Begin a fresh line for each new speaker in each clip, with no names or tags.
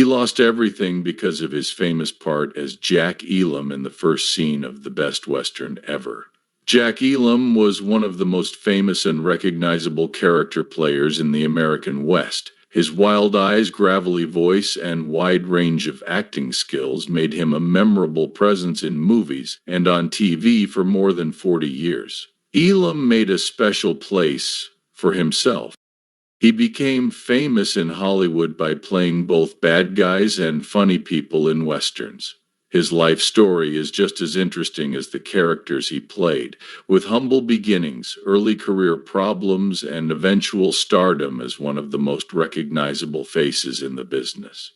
lost everything because of his famous part as Jack Elam in the first scene of the best Western ever. Jack Elam was one of the most famous and recognizable character players in the American West. His wild eyes, gravelly voice, and wide range of acting skills made him a memorable presence in movies and on TV for more than 40 years. Elam made a special place for himself. He became famous in Hollywood by playing both bad guys and funny people in westerns. His life story is just as interesting as the characters he played, with humble beginnings, early career problems, and eventual stardom as one of the most recognizable faces in the business.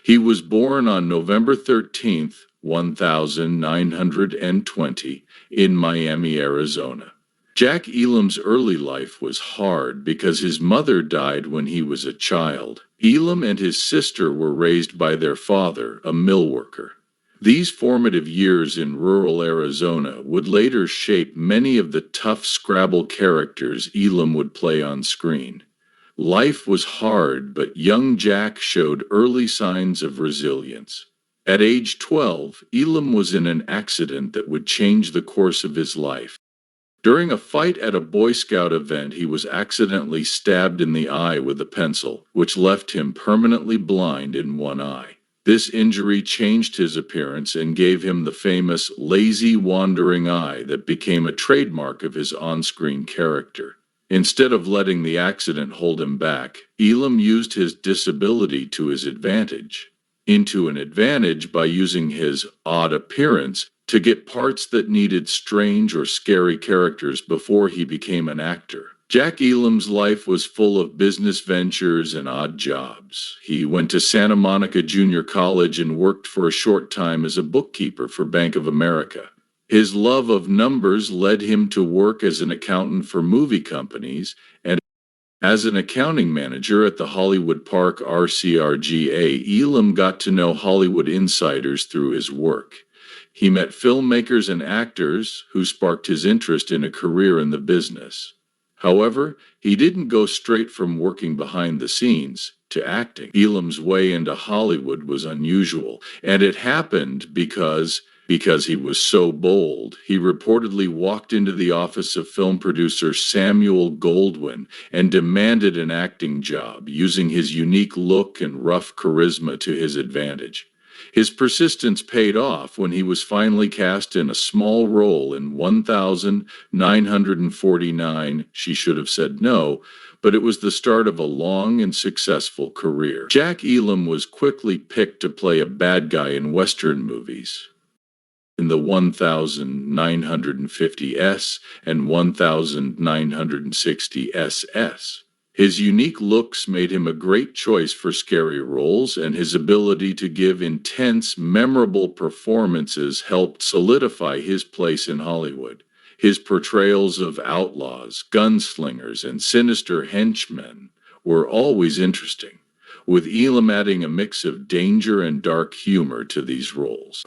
He was born on November 13th, 1920, in Miami, Arizona. Jack Elam's early life was hard because his mother died when he was a child. Elam and his sister were raised by their father, a mill worker. These formative years in rural Arizona would later shape many of the tough Scrabble characters Elam would play on screen. Life was hard, but young Jack showed early signs of resilience. At age 12, Elam was in an accident that would change the course of his life. During a fight at a Boy Scout event, he was accidentally stabbed in the eye with a pencil, which left him permanently blind in one eye. This injury changed his appearance and gave him the famous lazy, wandering eye that became a trademark of his on-screen character. Instead of letting the accident hold him back, Elam used his disability to his advantage. By using his odd appearance to get parts that needed strange or scary characters before he became an actor. Jack Elam's life was full of business ventures and odd jobs. He went to Santa Monica Junior College and worked for a short time as a bookkeeper for Bank of America. His love of numbers led him to work as an accountant for movie companies and as an accounting manager at the Hollywood Park RCRGA. Elam got to know Hollywood insiders through his work. He met filmmakers and actors who sparked his interest in a career in the business. However, he didn't go straight from working behind the scenes to acting. Elam's way into Hollywood was unusual, and it happened because he was so bold. He reportedly walked into the office of film producer Samuel Goldwyn and demanded an acting job, using his unique look and rough charisma to his advantage. His persistence paid off when he was finally cast in a small role in 1949. She Should Have Said No, but it was the start of a long and successful career. Jack Elam was quickly picked to play a bad guy in Western movies. In the 1950s and 1960s. His unique looks made him a great choice for scary roles, and his ability to give intense, memorable performances helped solidify his place in Hollywood. His portrayals of outlaws, gunslingers, and sinister henchmen were always interesting, with Elam adding a mix of danger and dark humor to these roles.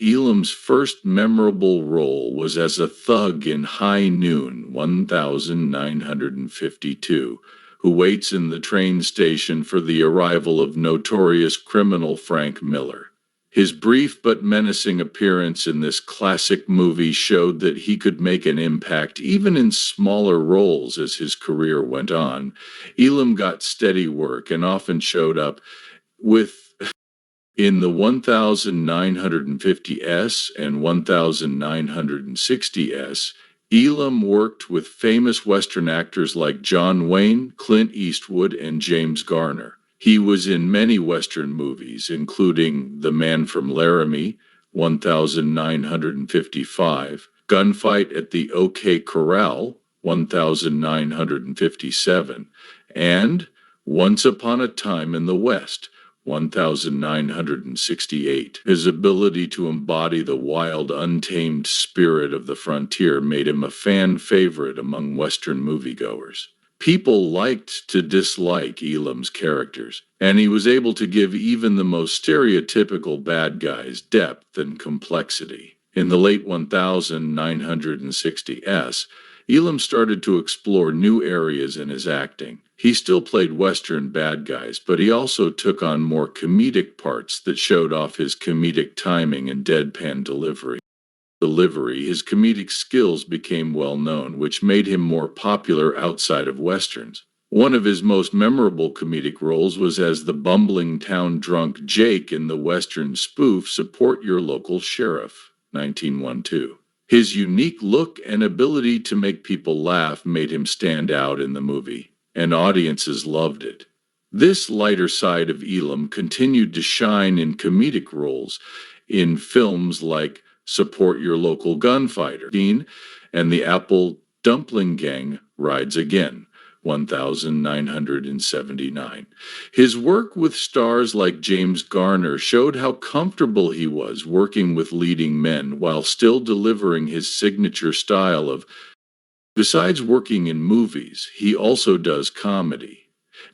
Elam's first memorable role was as a thug in High Noon, 1952, who waits in the train station for the arrival of notorious criminal Frank Miller. His brief but menacing appearance in this classic movie showed that he could make an impact even in smaller roles as his career went on. Elam got steady work and often showed up in the 1950s and 1960s. Elam worked with famous Western actors like John Wayne, Clint Eastwood, and James Garner. He was in many Western movies, including The Man from Laramie, 1955, Gunfight at the OK Corral, 1957, and Once Upon a Time in the West, 1968. His ability to embody the wild, untamed spirit of the frontier made him a fan favorite among Western moviegoers. People liked to dislike Elam's characters, and he was able to give even the most stereotypical bad guys depth and complexity. In the late 1960s, Elam started to explore new areas in his acting. He still played Western bad guys, but he also took on more comedic parts that showed off his comedic timing and deadpan delivery. His comedic skills became well known, which made him more popular outside of Westerns. One of his most memorable comedic roles was as the bumbling town drunk Jake in the Western spoof Support Your Local Sheriff, 1912. His unique look and ability to make people laugh made him stand out in the movie, and audiences loved it. This lighter side of Elam continued to shine in comedic roles in films like Support Your Local Gunfighter, Dean, and The Apple Dumpling Gang Rides Again, 1979. His work with stars like James Garner showed how comfortable he was working with leading men while still delivering his signature style of. Besides working in movies, he also does comedy.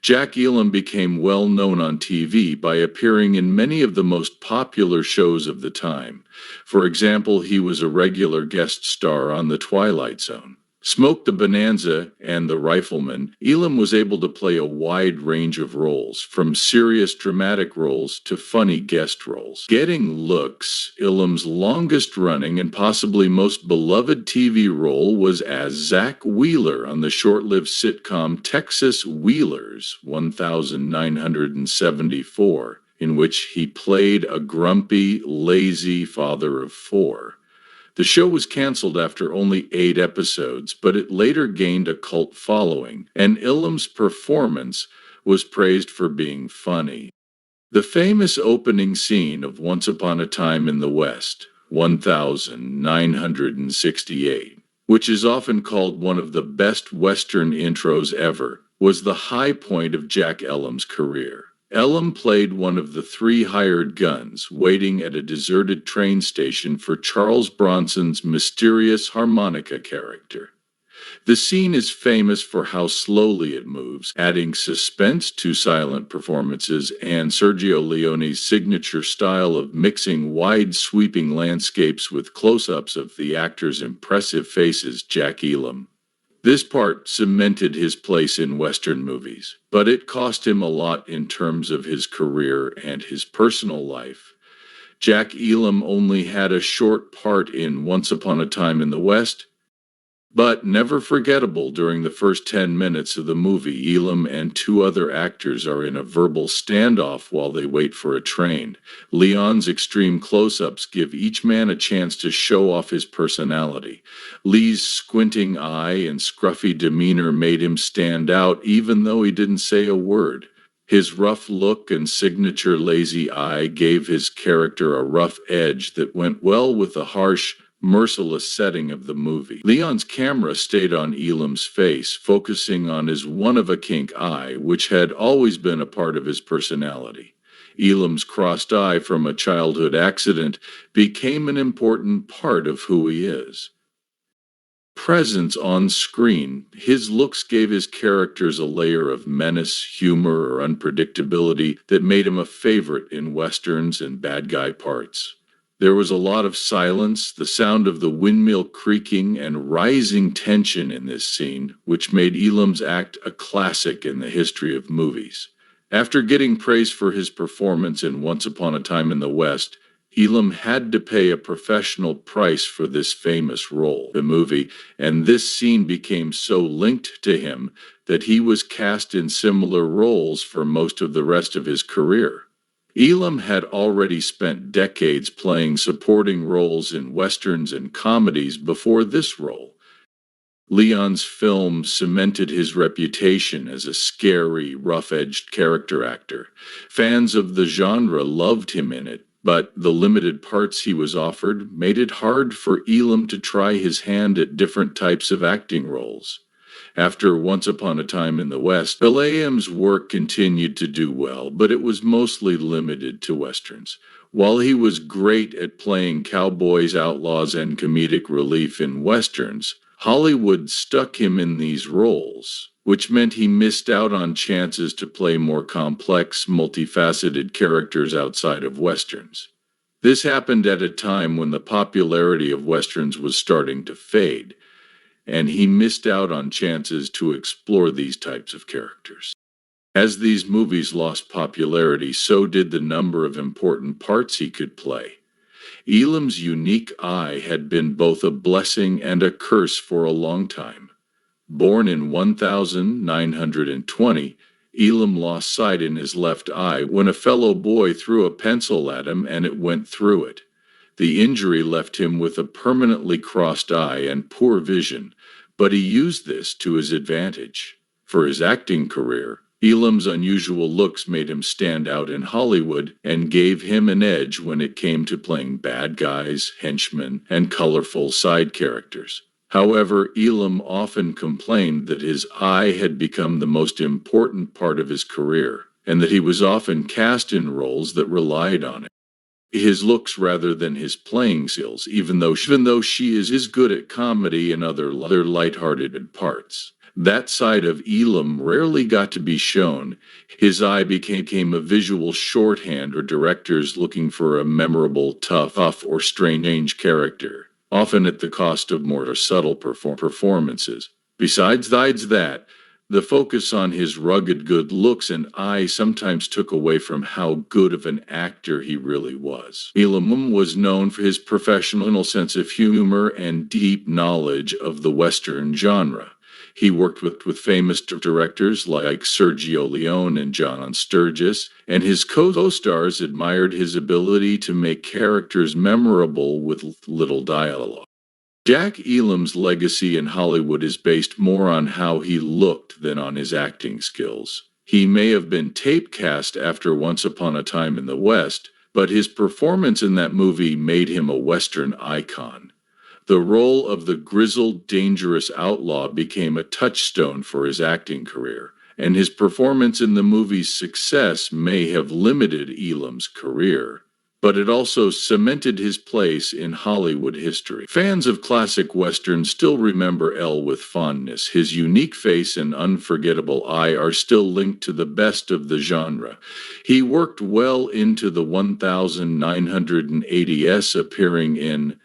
Jack Elam became well known on TV by appearing in many of the most popular shows of the time. For example, he was a regular guest star on The Twilight Zone, Smoke the Bonanza, and The Rifleman. Elam was able to play a wide range of roles, from serious dramatic roles to funny guest roles. Getting Looks, Elam's longest running and possibly most beloved TV role was as Zach Wheeler on the short-lived sitcom Texas Wheelers, 1974, in which he played a grumpy, lazy father of four. The show was canceled after only 8 episodes, but it later gained a cult following, and Elam's performance was praised for being funny. The famous opening scene of Once Upon a Time in the West, 1968, which is often called one of the best Western intros ever, was the high point of Jack Elam's career. Elam played one of the 3 hired guns waiting at a deserted train station for Charles Bronson's mysterious harmonica character. The scene is famous for how slowly it moves, adding suspense to silent performances and Sergio Leone's signature style of mixing wide sweeping landscapes with close-ups of the actors' impressive faces. Jack Elam. This part cemented his place in Western movies, but it cost him a lot in terms of his career and his personal life. Jack Elam only had a short part in Once Upon a Time in the West, but never forgettable. During the first 10 minutes of the movie, Elam and 2 other actors are in a verbal standoff while they wait for a train. Leon's extreme close-ups give each man a chance to show off his personality. Lee's squinting eye and scruffy demeanor made him stand out even though he didn't say a word. His rough look and signature lazy eye gave his character a rough edge that went well with the harsh, merciless setting of the movie. Leon's camera stayed on Elam's face, focusing on his one-of-a-kind eye, which had always been a part of his personality. Elam's crossed eye from a childhood accident became an important part of who he is. Presence on screen, his looks gave his characters a layer of menace, humor, or unpredictability that made him a favorite in westerns and bad guy parts. There was a lot of silence, the sound of the windmill creaking, and rising tension in this scene, which made Elam's act a classic in the history of movies. After getting praise for his performance in Once Upon a Time in the West, Elam had to pay a professional price for this famous role, the movie, and this scene became so linked to him that he was cast in similar roles for most of the rest of his career. Elam had already spent decades playing supporting roles in westerns and comedies before this role. Leon's film cemented his reputation as a scary, rough-edged character actor. Fans of the genre loved him in it, but the limited parts he was offered made it hard for Elam to try his hand at different types of acting roles. After Once Upon a Time in the West, Elam's work continued to do well, but it was mostly limited to westerns. While he was great at playing cowboys, outlaws, and comedic relief in westerns, Hollywood stuck him in these roles, which meant he missed out on chances to play more complex, multifaceted characters outside of westerns. This happened at a time when the popularity of westerns was starting to fade, and he missed out on chances to explore these types of characters. As these movies lost popularity, so did the number of important parts he could play. Elam's unique eye had been both a blessing and a curse for a long time. Born in 1920, Elam lost sight in his left eye when a fellow boy threw a pencil at him and it went through it. The injury left him with a permanently crossed eye and poor vision, but he used this to his advantage. For his acting career, Elam's unusual looks made him stand out in Hollywood and gave him an edge when it came to playing bad guys, henchmen, and colorful side characters. However, Elam often complained that his eye had become the most important part of his career, and that he was often cast in roles that relied on it. His looks rather than his playing skills, even though she is good at comedy and other lighthearted parts. That side of Elam rarely got to be shown. His eye became a visual shorthand for directors looking for a memorable, tough, or strange character, often at the cost of more subtle performances. Besides that, the focus on his rugged good looks and eye sometimes took away from how good of an actor he really was. Elam was known for his professional sense of humor and deep knowledge of the Western genre. He worked with famous directors like Sergio Leone and John Sturges, and his co-stars admired his ability to make characters memorable with little dialogue. Jack Elam's legacy in Hollywood is based more on how he looked than on his acting skills. He may have been typecast after Once Upon a Time in the West, but his performance in that movie made him a Western icon. The role of the grizzled, dangerous outlaw became a touchstone for his acting career, and his performance in the movie's success may have limited Elam's career, but it also cemented his place in Hollywood history. Fans of classic westerns still remember El with fondness. His unique face and unforgettable eye are still linked to the best of the genre. He worked well into the 1980s, appearing in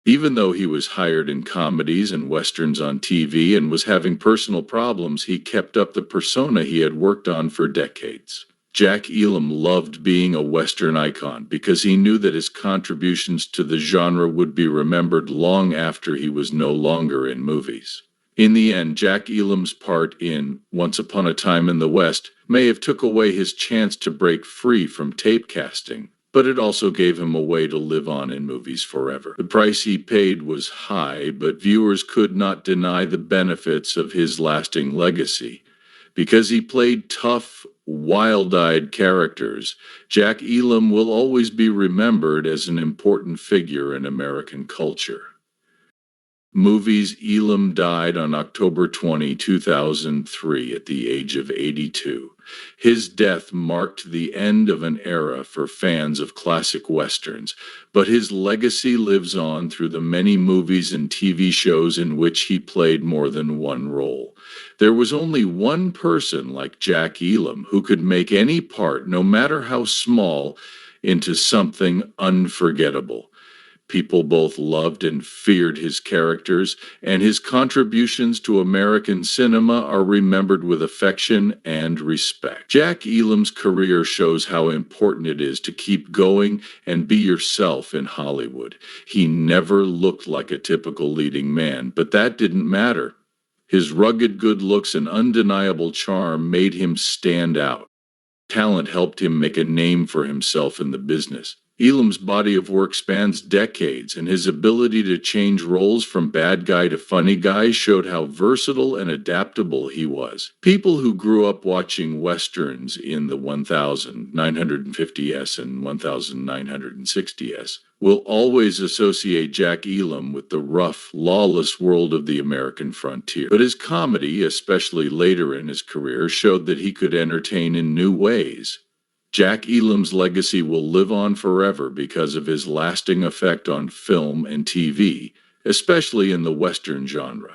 even though he was hired in comedies and westerns on TV and was having personal problems, he kept up the persona he had worked on for decades. Jack Elam loved being a Western icon because he knew that his contributions to the genre would be remembered long after he was no longer in movies. In the end, Jack Elam's part in Once Upon a Time in the West may have took away his chance to break free from typecasting, but it also gave him a way to live on in movies forever. The price he paid was high, but viewers could not deny the benefits of his lasting legacy. Because he played tough, wild-eyed characters, Jack Elam will always be remembered as an important figure in American culture. Movies. Elam died on October 20, 2003 at the age of 82. His death marked the end of an era for fans of classic westerns, but his legacy lives on through the many movies and TV shows in which he played more than one role. There was only one person like Jack Elam who could make any part, no matter how small, into something unforgettable. People both loved and feared his characters, and his contributions to American cinema are remembered with affection and respect. Jack Elam's career shows how important it is to keep going and be yourself in Hollywood. He never looked like a typical leading man, but that didn't matter. His rugged good looks and undeniable charm made him stand out. Talent helped him make a name for himself in the business. Elam's body of work spans decades, and his ability to change roles from bad guy to funny guy showed how versatile and adaptable he was. People who grew up watching westerns in the 1950s and 1960s will always associate Jack Elam with the rough, lawless world of the American frontier. But his comedy, especially later in his career, showed that he could entertain in new ways. Jack Elam's legacy will live on forever because of his lasting effect on film and TV, especially in the Western genre.